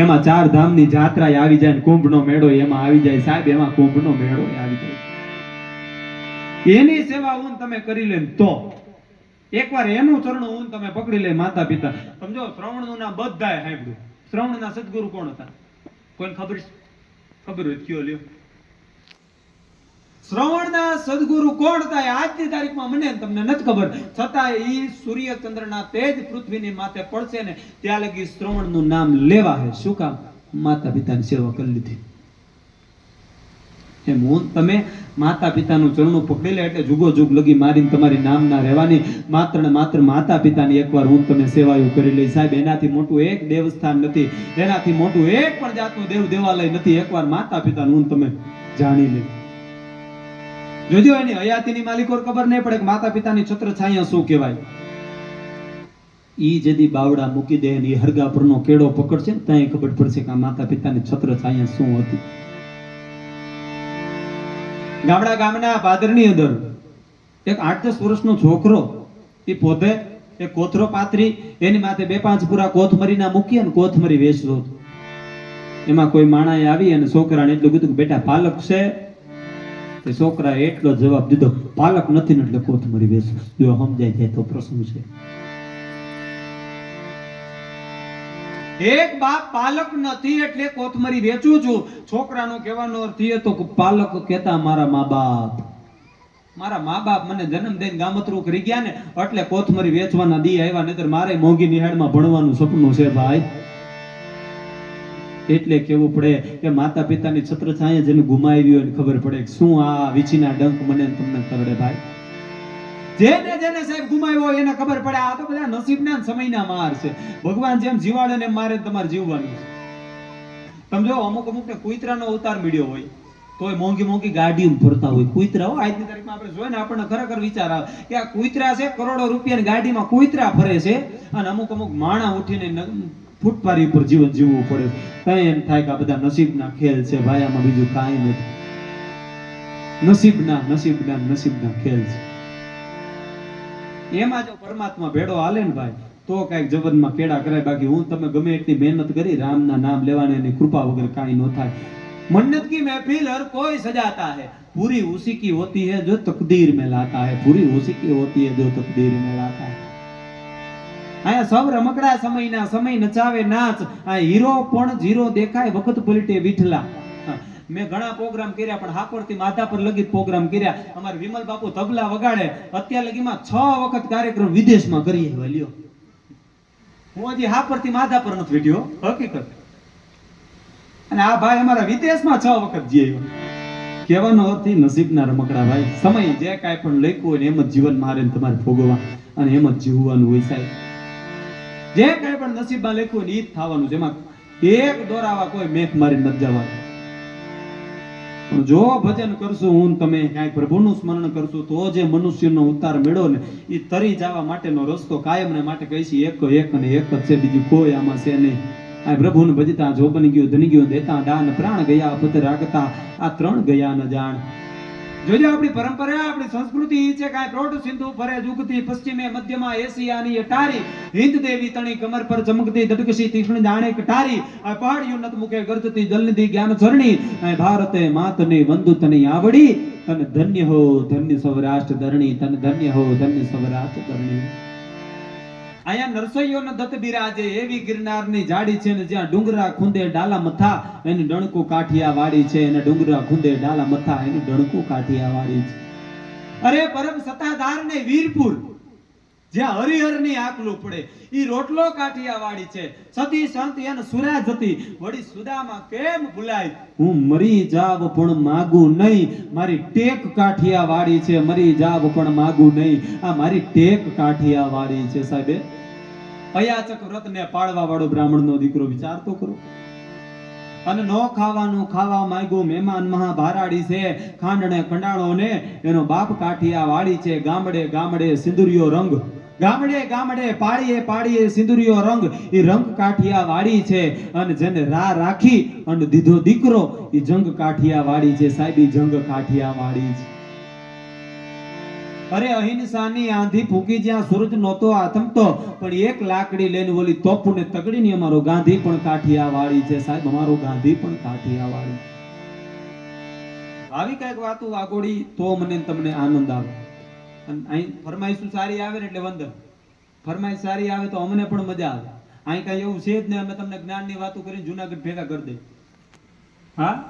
એમાં ચાર ધામની જાત્રા આવી જાય, કુંભનો મેળો એમાં આવી જાય સાહેબ, એમાં કુંભનો મેળો આવી જાય. એની સેવા હું તમે કરી લે તો એકવાર એનું ચરણું હું તમે પકડી લે માતા પિતા. સમજો શ્રવણનું નામ બધાએ સાંભળ્યું. શ્રવણના સદગુરુ કોણ હતા? કોઈને ખબર હોય કયો લ્યો. શ્રવણના સદગુરુ કોણ હતા આજની તારીખમાં મને તમને નથી ખબર, છતાં ઈ સૂર્ય ચંદ્રના તેજ પૃથ્વીની માથે પડશે ને ત્યાં લગી શ્રવણનું નામ લેવા હે. શું કામ? માતા પિતાની સેવા કરી લીધી. એમ હું તમે માતા પિતાનું ચરણું પકડી લે એટલે જુગો જુગ લગી મારીને તમારી નામ ના રહેવાની. માત્ર ને માત્ર માતા પિતાની એકવાર હું તમે સેવાયું કરી લઈ સાહેબ. એનાથી મોટું એક દેવસ્થાન નથી, એનાથી મોટું એક પણ જાતનું દેવ દેવાલય નથી. એકવાર માતા પિતાનું હું તમે જાણી લે. જોજો એની હયાતીની માલિકો ખબર નહીં પડે કે માતા પિતાની છત્ર છાયા શું કહેવાય. ઈ જેદી બાવડા મૂકી દે ને હરગા પરનો કેળો પકડશે ને ત્યાં ખબર પડશે કે આ માતા પિતાની છત્ર છાયા શું હતી. ગામડા ગામના ભાદરની અંદર એક 8-10 વર્ષનો છોકરો એ પોતે એક કોથરો પાથરી એની માથે 2-5 પૂરા કોથમરીના મૂકી અને કોથમરી વેચતો હતો. એમાં કોઈ માણાએ આવી અને છોકરાને એટલું કીધું કે બેટા પાલક છે? તે છોકરાએ એટલો જવાબ દીધો પાલક નથી ને એટલે કોથમરી વેચું. જો સમજાય જાય તો પ્રસંગ છે. એક બાપ પાલક નથી એટલે કોથમરી વેચું છું. છોકરાનો કહેવાનો અર્થ એ હતો કે પાલક કહેતા મારા મા બાપ મને જન્મ દઈને ગામતરું કરી ગયા ને એટલે કોથમરી વેચવાના દી આવ્યા, નહીતર મારે મોંઘી નિહાળમાં ભણવાનું સપનું છે ભાઈ. એટલે કેવું પડે કે માતા પિતાની છત્ર છાયા જેને ગુમાવી હોય ખબર પડે કે શું આ વીછીના ડંક મને તમને કરડે ભાઈ. જેને સાહેબ ગુમાવ્યો હોય એને ખબર પડે આ તો બધા નસીબના સમયના માર છે. ભગવાન જેમ જીવાડે ને મારે તમારે જીવવાનું છે. સમજો અમુક ને કુતરાનો અવતાર મળ્યો હોય તોય મોંઘી મોંઘી ગાડીઓ ફરતા હોય કુતરા. આજની તારીખમાં આપણે જોઈએ ને આપણને ખરેખર વિચાર આવે કે આ કુતરા છે, કરોડો રૂપિયાની ગાડીમાં કુતરા ફરે છે અને અમુક માણા ઉઠીને ફૂટપારી ઉપર જીવન જીવવું પડે. કઈ એમ થાય કે આ બધા નસીબના ખેલ છે ભાઈ, આમાં બીજું કાંઈ નથી. નસીબના ખેલ છે. એમાં જો પરમાત્મા ભેડો હાલે ને ભાઈ તો કઈક જગતમાં કેડા કરાય. બાકી હું તમે ગમે એટલી મહેનત કરી રામના નામ લેવાની એની કૃપા વગર કાંઈ ન થાય. मन्नत की महफिल हर कोई सजाता है, पूरी उसी की होती है जो तकदीर में लाता है, पूरी उसी की होती है जो तकदीर में लाता है. आया सब रमकड़ा समयना समय नचावे नाच, आ हीरो पण जीरो देखाय वखत पलटे विठला. मैं घણા પ્રોગ્રામ કર્યા પણ હાપરથી માથા પર લગી પ્રોગ્રામ કર્યા. અમાર વિમલ બાપુ તબલા વગાડે અત્યાર લગીમાં 6 વખત કાર્યક્રમ વિદેશમાં કરી આવ્યા લ્યો. હું હજી હાપરથી માથા પર નથી વેઠ્યો હકીકત. અને આ ભાઈ અમારા વિદેશમાં 6 વખત જઈ આવ્યો. કહેવાનો અર્થ એ નસીબના રમકડા ભાઈ. સમય જે કાંઈ પણ લખ્યું હોય એમ જ જીવન મારે તમારે ભોગવવા અને એમ જ જીવવાનું હોય સાહેબ. જે કાંઈ પણ નસીબમાં લખ્યું હોય એ જ થવાનું છે. એમાં એક દોરાવા કોઈ મેઘ મારી નથી જવાનું. જો ભજન કરશું હું તમે ક્યાંય પ્રભુનું સ્મરણ કરશું તો જે મનુષ્યનો ઉતાર મેળો ને એ તરી જવા માટેનો રસ્તો કાયમને માટે કહીશી એક અને એક જ છે, બીજું કોઈ આમાં છે નહીં. આ પ્રભુને ભજતા જો બની ગયો ધની ગયો દેતા દાન પ્રાણ ગયા પત રાખતા આ 3 ગયા ન જાણ. જોજો આપણી પરંપરા આપણી સંસ્કૃતિ છે કાંઈ પ્રોટ સિંધુ ફરે જુગતી પશ્ચિમે મધ્યમાં એશિયાની અટારી હિન્દ દેવી તણી કમર પર ચમકતી દડકશી તીક્ષ્ણ જાણે કટારી આ પહાડીઓ નત મુખે ગરજતી જલનિધિ જ્ઞાન ઝરણી આ ભારતે માતને વંદુ તની આવડી તન ધન્ય હો ધન્ય સૌરાષ્ટ્ર ધરણી તન ધન્ય હો ધન્ય સૌરાષ્ટ્ર ધરણી. આયા નરસૈયોનો દત્ત બિરાજે એવી ગિરનારની જાડી છે ને જ્યાં ડુંગરા ખુંદે ડાલા મથા એની ડણકુ કાઠિયા વાડી છે, અને ડુંગરા ખુંદે ડાલા મથા એની ડણકુ કાઠિયા વાડી છે. અરે પરમ સતાધાર ને વીરપુર જ્યાં હરિહરની આકલું પડે ઈ રોટલો કાઠિયા વાડી છે. સતી સંત એને સુરાજ હતી વળી સુદામાં કેમ ભૂલાય. હું મરી જાવ પણ માગું નહીં, મારી ટેક કાઠિયા વાડી છે. મરી જાવ પણ માગું નહીં, આ મારી ટેક કાઠિયા વાડી છે સાહેબે. અયાચક વ્રત ને પાળવા વાળો બ્રાહ્મણનો દીકરો વિચાર તો કરો. અને નો ખાવાનું ખાવા માંગ્યું મહેમાન મહાભારાડી છે. ખાંડણે કંડાળો ને એનો બાપ કાઠિયા વાડી છે. ગામડે ગામડે સિંદુરિયો રંગ, ગામડે ગામડે પાડીએ પાડીએ સિંદુરિયો રંગ, એ રંગ કાઠિયા વાડી છે. અને જેને રાખી અને દીધો દીકરો એ જંગ કાઠિયા વાડી છે સાહેબ. જંગ કાઠિયા વાડી છે. અરે અહિંસાની આંધી ફૂકી જ્યાં સૂરજ નહોતો આથમતો, પણ એક લાકડી લઈને ઓલી તોપુને તગડીની અમારો ગાંધી પણ કાઠિયાવાડી છે સાહેબ, અમારો ગાંધી પણ કાઠિયાવાડી. આવી કઈક વાતો વાગોડી તો મને ને તમને આનંદ આવે. અને અહીં ફરમાઈશું સારી આવે ને એટલે વંદન, ફરમાઈશ સારી આવે તો અમને પણ મજા આવે. અહીં કઈ એવું છે જ ને અમે તમને જ્ઞાનની વાતો કરીને જુનાગઢ ભેગા કરી દઈએ. હા.